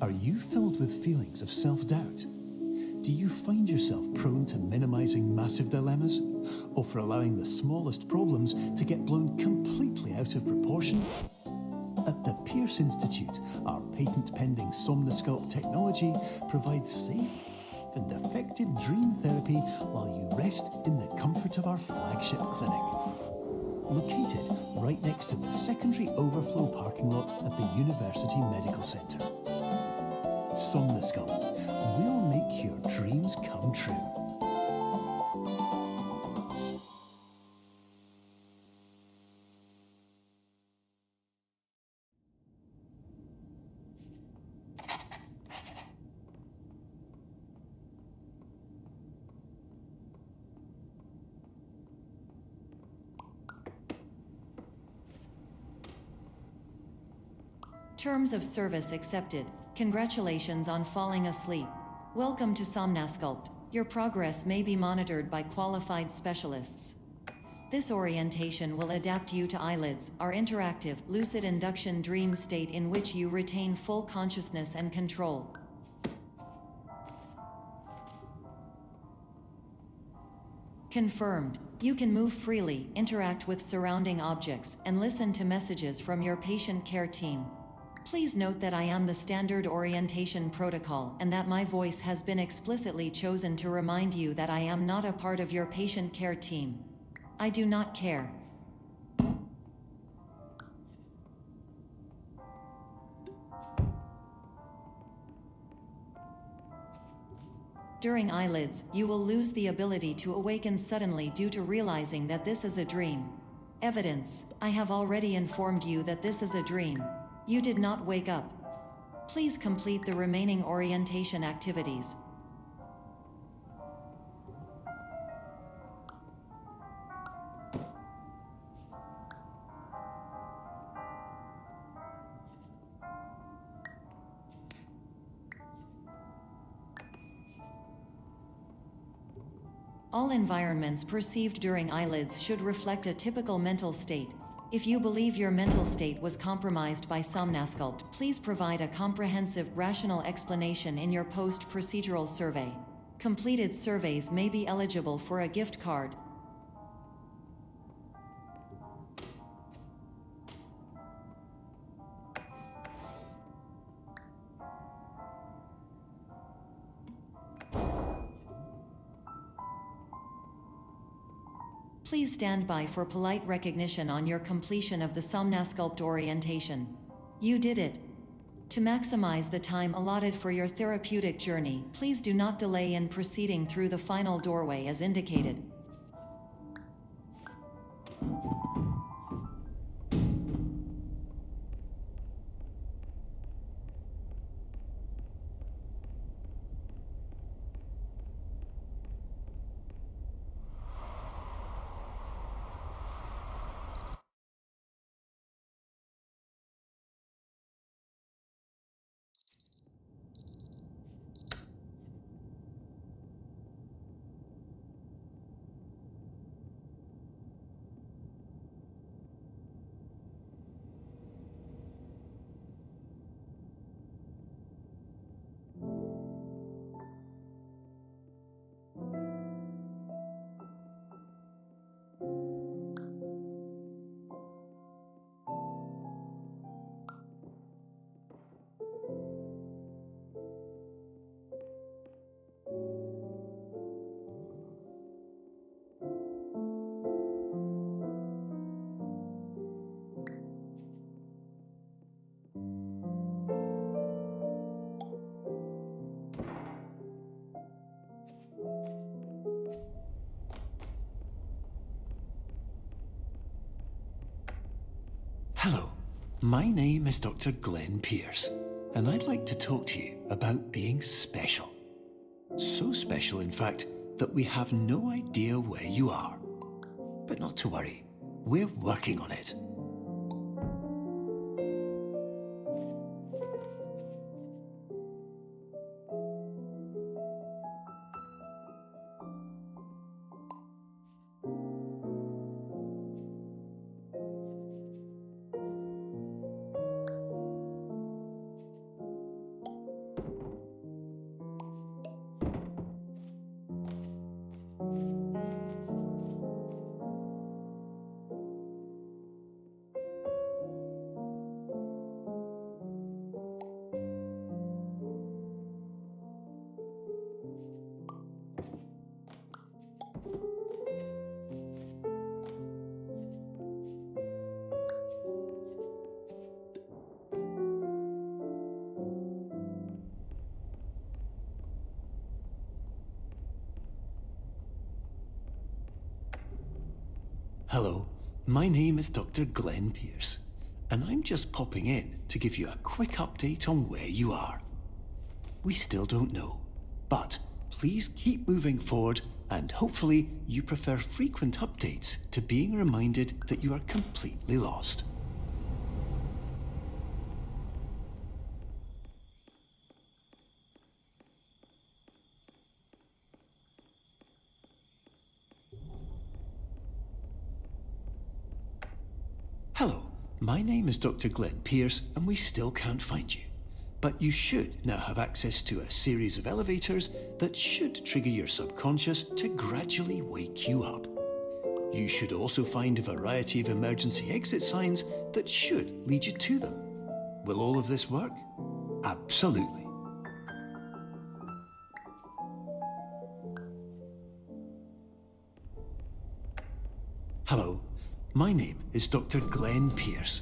Are you filled with feelings of self-doubt? Do you find yourself prone to minimizing massive dilemmas, or for allowing the smallest problems to get blown completely out of proportion? At the Pierce Institute, our patent-pending Somnosculpt technology provides safe and effective dream therapy while you rest in the comfort of our flagship clinic. Located right next to the secondary overflow parking lot at the University Medical Center. Somnosculpt, we'll make your dreams come true. Terms of service accepted. Congratulations on falling asleep. Welcome to Somnosculpt. Your progress may be monitored by qualified specialists. This orientation will adapt you to eyelids, our interactive, lucid induction dream state in which you retain full consciousness and control. Confirmed. You can move freely, interact with surrounding objects, and listen to messages from your patient care team. Please note that I am the standard orientation protocol and that my voice has been explicitly chosen to remind you that I am not a part of your patient care team. I do not care. During eyelids, you will lose the ability to awaken suddenly due to realizing that this is a dream. Evidence: I have already informed you that this is a dream. You did not wake up. Please complete the remaining orientation activities. All environments perceived during eyelids should reflect a typical mental state. If you believe your mental state was compromised by Somnosculpt, please provide a comprehensive, rational explanation in your post-procedural survey. Completed surveys may be eligible for a gift card. Please stand by for polite recognition on your completion of the Somnosculpt orientation. You did it. To maximize the time allotted for your therapeutic journey, please do not delay in proceeding through the final doorway as indicated. Hello, my name is Dr. Glenn Pierce, and I'd like to talk to you about being special. So special, in fact, that we have no idea where you are. But not to worry, we're working on it. Hello, my name is Dr. Glenn Pierce, and I'm just popping in to give you a quick update on where you are. We still don't know, but please keep moving forward, and hopefully you prefer frequent updates to being reminded that you are completely lost. Hello, my name is Dr. Glenn Pierce, and we still can't find you. But you should now have access to a series of elevators that should trigger your subconscious to gradually wake you up. You should also find a variety of emergency exit signs that should lead you to them. Will all of this work? Absolutely. Hello, my name is Dr. Glenn Pierce.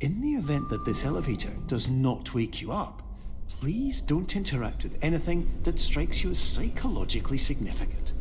In the event that this elevator does not wake you up, please don't interact with anything that strikes you as psychologically significant.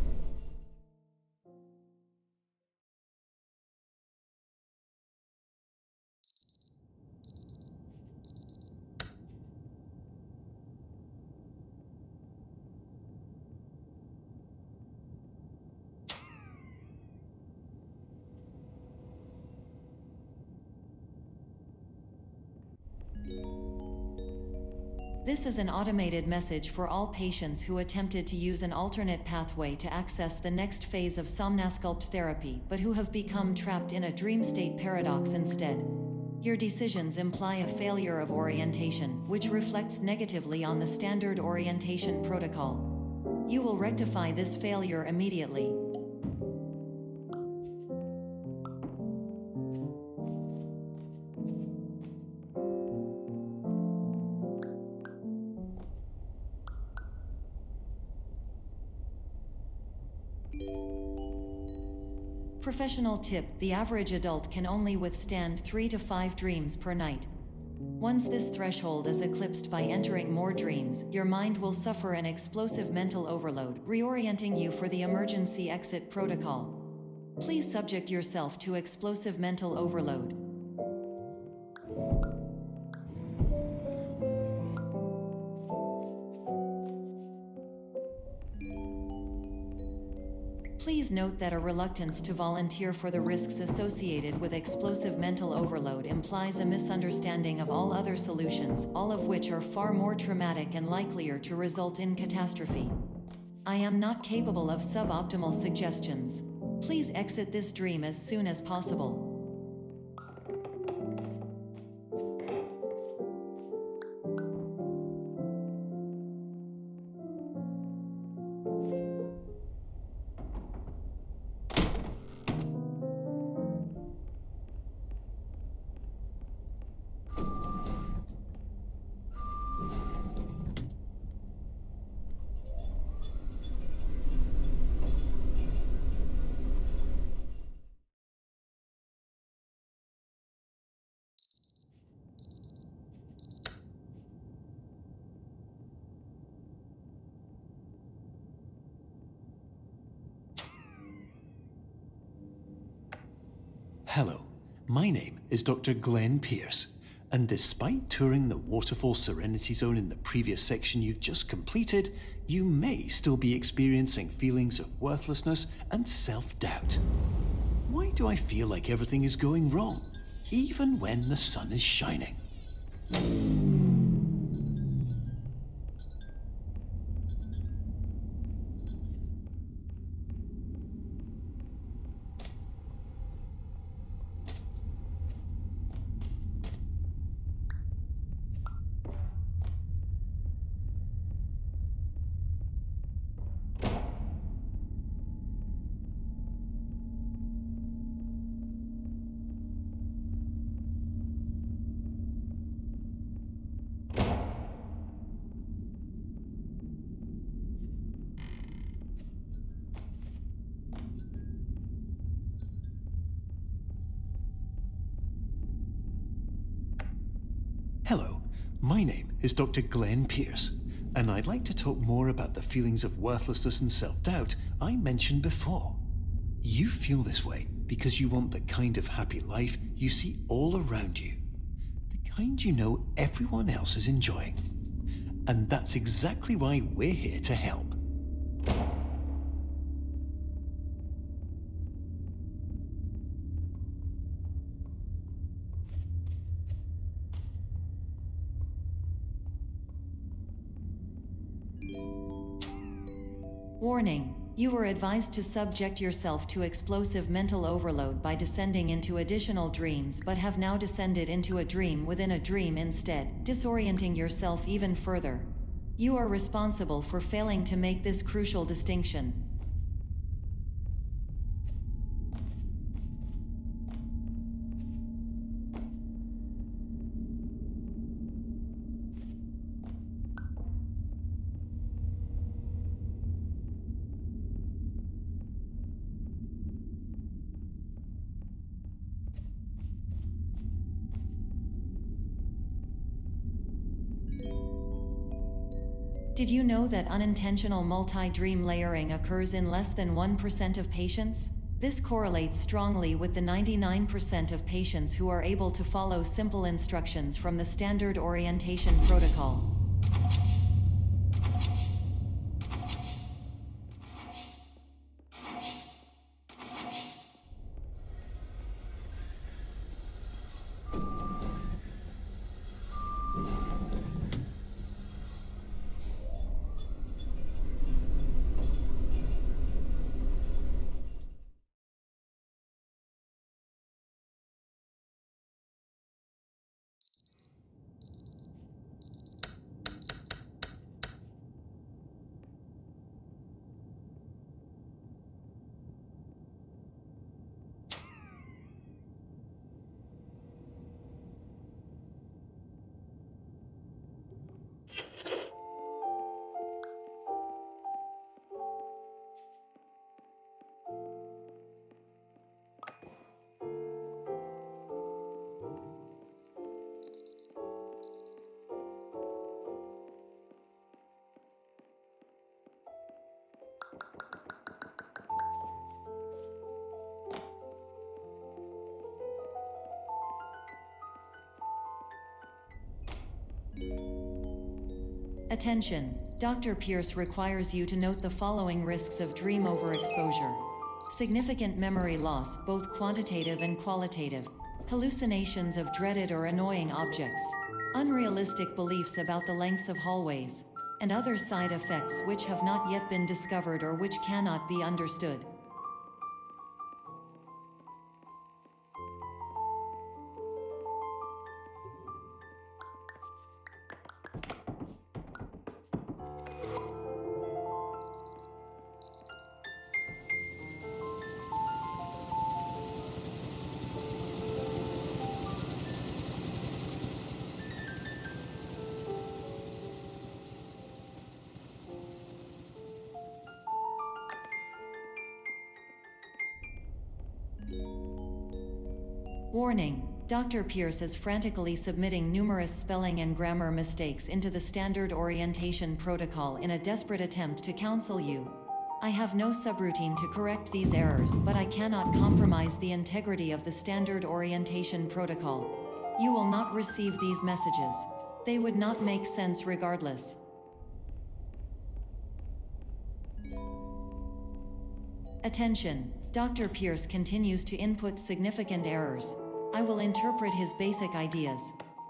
This is an automated message for all patients who attempted to use an alternate pathway to access the next phase of somnasculpt therapy, but who have become trapped in a dream state paradox instead. Your decisions imply a failure of orientation, which reflects negatively on the standard orientation protocol. You will rectify this failure immediately. Professional tip: the average adult can only withstand 3 to 5 dreams per night. Once this threshold is eclipsed by entering more dreams, your mind will suffer an explosive mental overload, reorienting you for the emergency exit protocol. Please subject yourself to explosive mental overload. Please note that a reluctance to volunteer for the risks associated with explosive mental overload implies a misunderstanding of all other solutions, all of which are far more traumatic and likelier to result in catastrophe. I am not capable of suboptimal suggestions. Please exit this dream as soon as possible. Hello, my name is Dr. Glenn Pierce, and despite touring the Waterfall Serenity Zone in the previous section you've just completed, you may still be experiencing feelings of worthlessness and self-doubt. Why do I feel like everything is going wrong, even when the sun is shining? Hello, my name is Dr. Glenn Pierce, and I'd like to talk more about the feelings of worthlessness and self-doubt I mentioned before. You feel this way because you want the kind of happy life you see all around you, the kind you know everyone else is enjoying. And that's exactly why we're here to help. Warning. You were advised to subject yourself to explosive mental overload by descending into additional dreams, but have now descended into a dream within a dream instead, disorienting yourself even further. You are responsible for failing to make this crucial distinction. Did you know that unintentional multi-dream layering occurs in less than 1% of patients? This correlates strongly with the 99% of patients who are able to follow simple instructions from the standard orientation protocol. Attention! Dr. Pierce requires you to note the following risks of dream overexposure. Significant memory loss, both quantitative and qualitative. Hallucinations of dreaded or annoying objects. Unrealistic beliefs about the lengths of hallways. And other side effects which have not yet been discovered or which cannot be understood. Warning. Dr. Pierce is frantically submitting numerous spelling and grammar mistakes into the standard orientation protocol in a desperate attempt to counsel you. I have no subroutine to correct these errors, but I cannot compromise the integrity of the standard orientation protocol. You will not receive these messages. They would not make sense regardless. Attention. Dr. Pierce continues to input significant errors. I will interpret his basic ideas.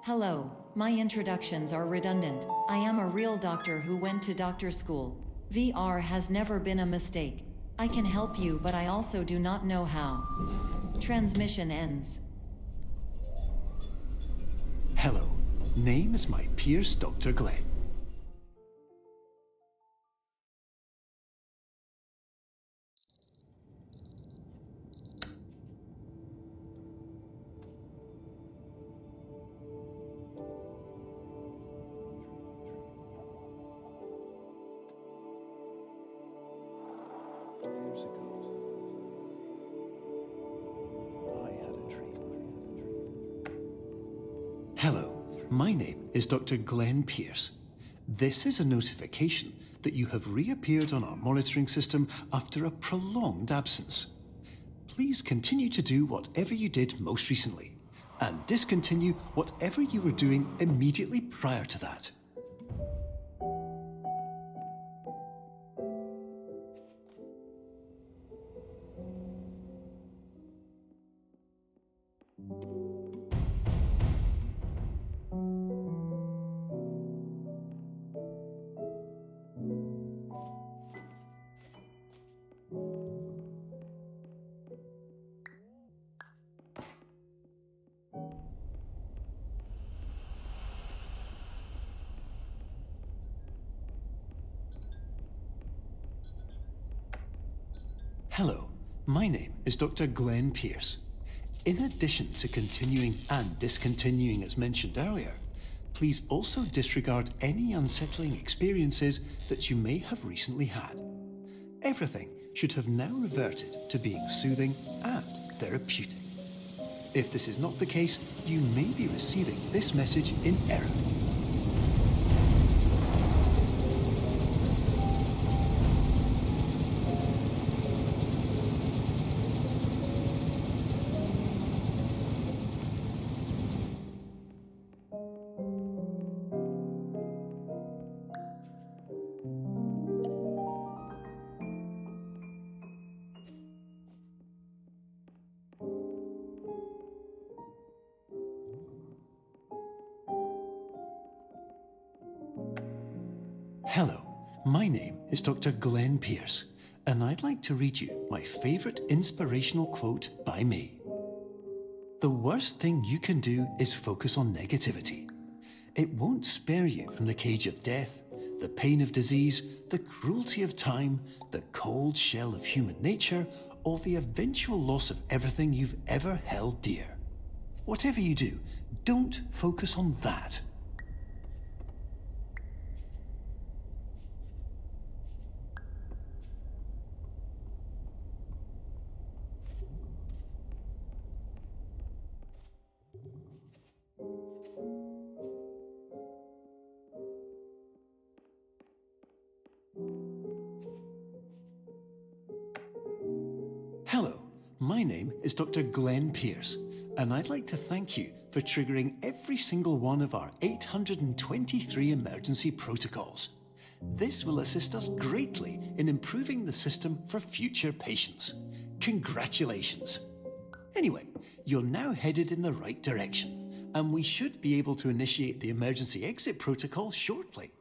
Hello, my introductions are redundant. I am a real doctor who went to doctor school. VR has never been a mistake. I can help you, but I also do not know how. Transmission ends. Hello, name is my Pierce Dr. Glenn. Years ago, I had a dream. Hello, my name is Dr. Glenn Pierce. This is a notification that you have reappeared on our monitoring system after a prolonged absence. please continue to do whatever you did most recently, and discontinue whatever you were doing immediately prior to that. Hello, my name is Dr. Glenn Pierce. In addition to continuing and discontinuing as mentioned earlier, please also disregard any unsettling experiences that you may have recently had. Everything should have now reverted to being soothing and therapeutic. If this is not the case, you may be receiving this message in error. Hello, my name is Dr. Glenn Pierce, and I'd like to read you my favourite inspirational quote by me. The worst thing you can do is focus on negativity. It won't spare you from the cage of death, the pain of disease, the cruelty of time, the cold shell of human nature, or the eventual loss of everything you've ever held dear. Whatever you do, don't focus on that. Hello, my name is Dr. Glenn Pierce, and I'd like to thank you for triggering every single one of our 823 emergency protocols. This will assist us greatly in improving the system for future patients. Congratulations! Anyway, you're now headed in the right direction, and we should be able to initiate the emergency exit protocol shortly.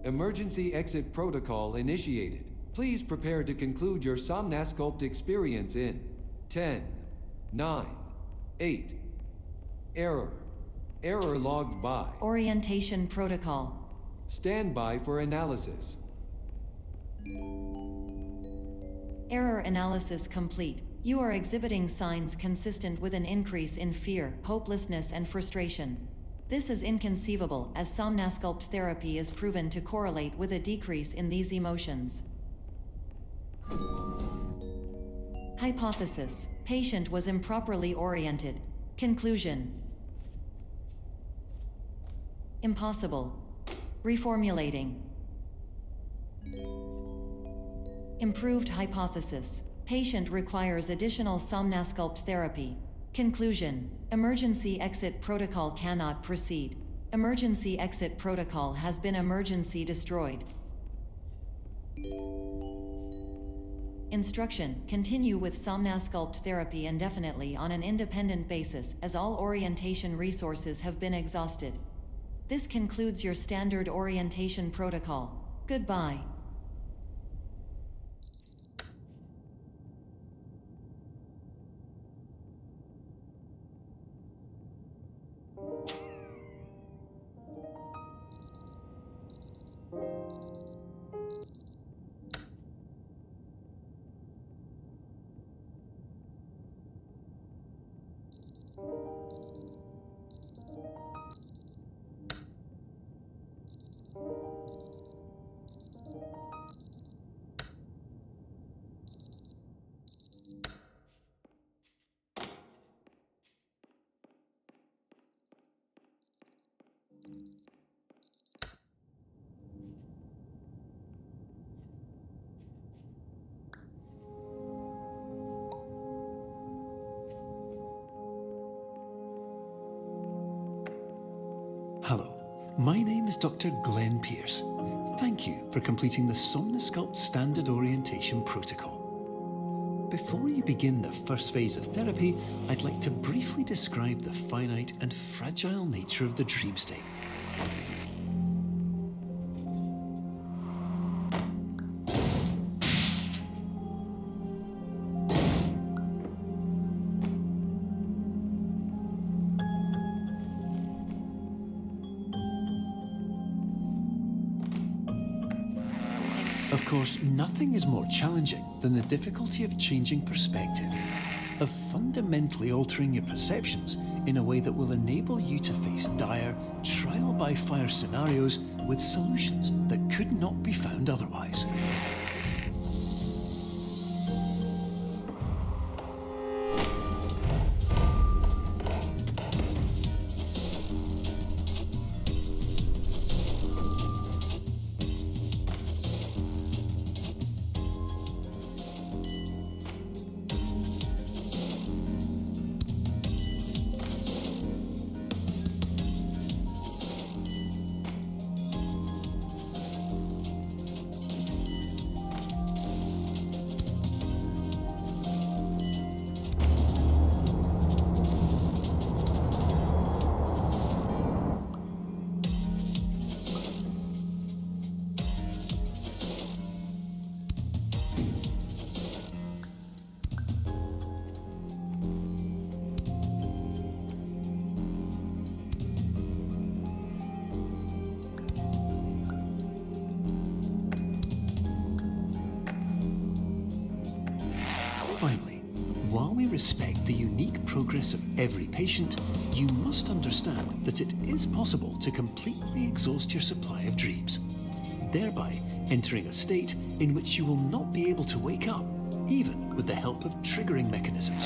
Emergency exit protocol initiated. Please prepare to conclude your Somnasculpt experience in 10, 9, 8. Error. Error logged by. Orientation protocol. Stand by for analysis. Error analysis complete. You are exhibiting signs consistent with an increase in fear, hopelessness, and frustration. This is inconceivable, as Somnasculpt therapy is proven to correlate with a decrease in these emotions. Hypothesis: patient was improperly oriented. Conclusion: impossible. Reformulating. Improved hypothesis: patient requires additional Somnasculpt therapy. Conclusion: emergency exit protocol cannot proceed. Emergency exit protocol has been emergency destroyed. Instruction: continue with Somnasculpt therapy indefinitely on an independent basis, as all orientation resources have been exhausted. This concludes your standard orientation protocol. Goodbye. Hello, my name is Dr. Glenn Pierce. Thank you for completing the Somnosculpt Standard Orientation Protocol. Before you begin the first phase of therapy, I'd like to briefly describe the finite and fragile nature of the dream state. Of course, nothing is more challenging than the difficulty of changing perspective, of fundamentally altering your perceptions in a way that will enable you to face dire, trial-by-fire scenarios with solutions that could not be found otherwise. Finally, while we respect the unique progress of every patient, you must understand that it is possible to completely exhaust your supply of dreams, thereby entering a state in which you will not be able to wake up, even with the help of triggering mechanisms.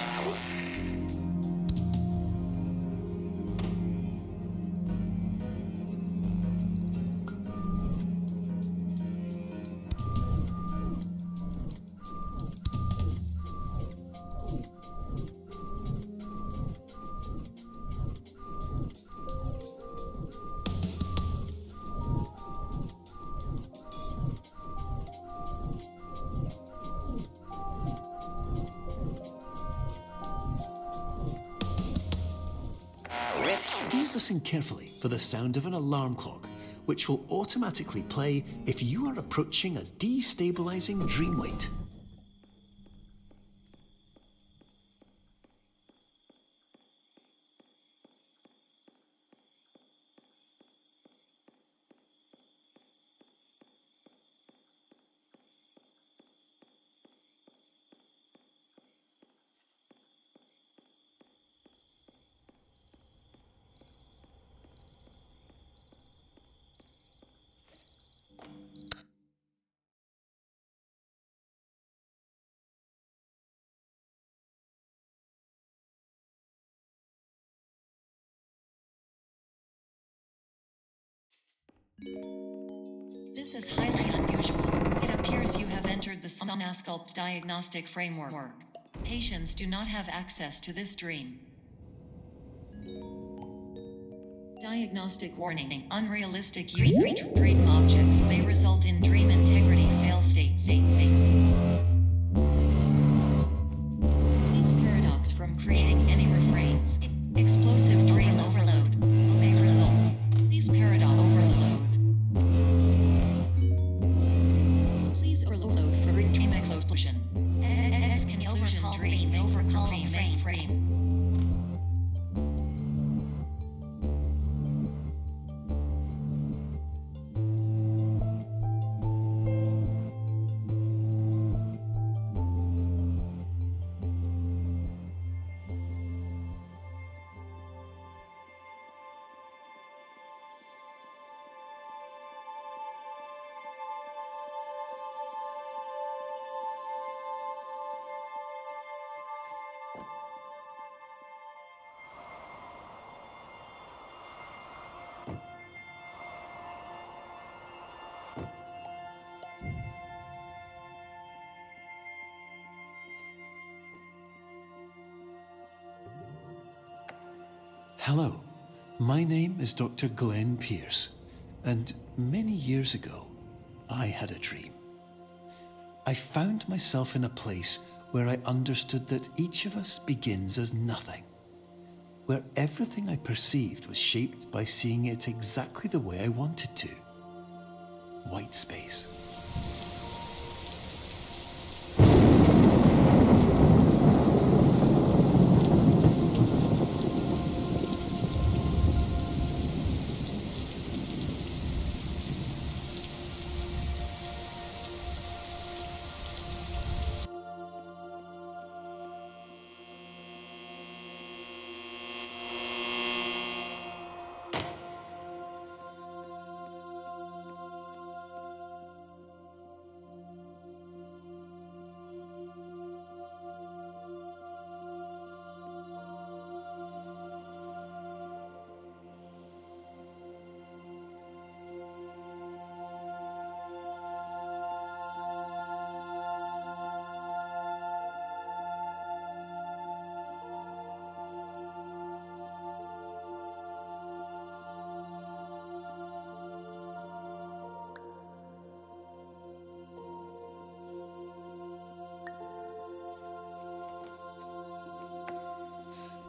Please listen carefully for the sound of an alarm clock, which will automatically play if you are approaching a destabilizing dream weight. This is highly unusual. It appears you have entered the Somnosculpt diagnostic framework. Patients do not have access to this dream. Diagnostic warning. Unrealistic use of dream objects may result in dream integrity fail states. Please paradox from creating any refrains. Explosive dream overload may result. Please paradox overload. Please overload for dream explosion. Conclusion dream overcall frame. Hello, my name is Dr. Glenn Pierce, and many years ago, I had a dream. I found myself in a place where I understood that each of us begins as nothing, where everything I perceived was shaped by seeing it exactly the way I wanted to. Whitespace.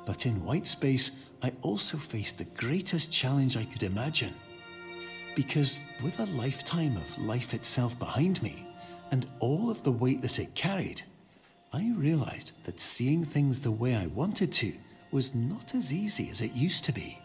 But in Whitespace, I also faced the greatest challenge I could imagine. Because with a lifetime of life itself behind me, and all of the weight that it carried, I realized that seeing things the way I wanted to was not as easy as it used to be.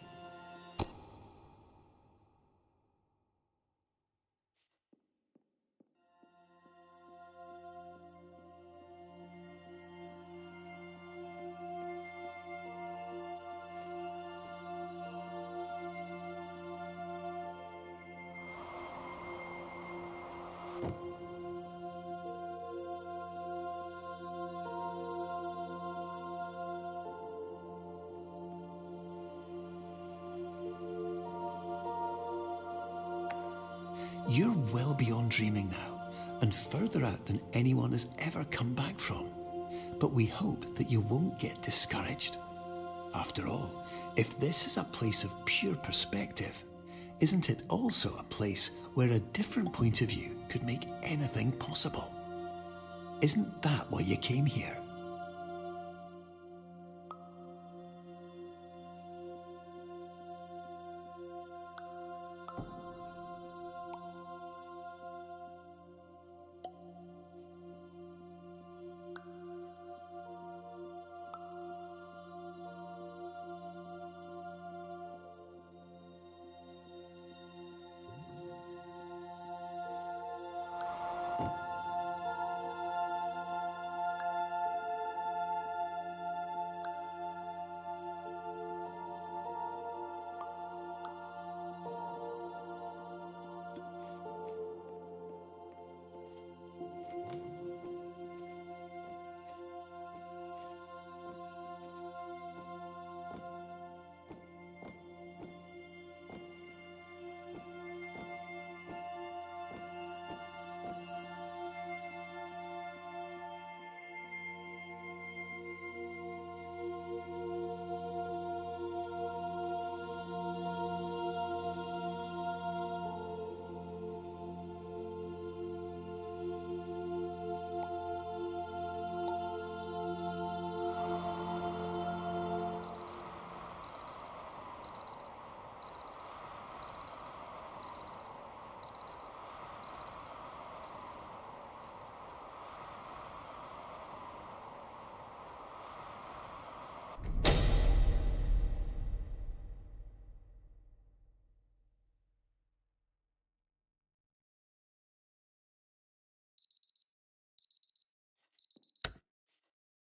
You're well beyond dreaming now, and further out than anyone has ever come back from. But we hope that you won't get discouraged. After all, if this is a place of pure perspective, isn't it also a place where a different point of view could make anything possible? Isn't that why you came here?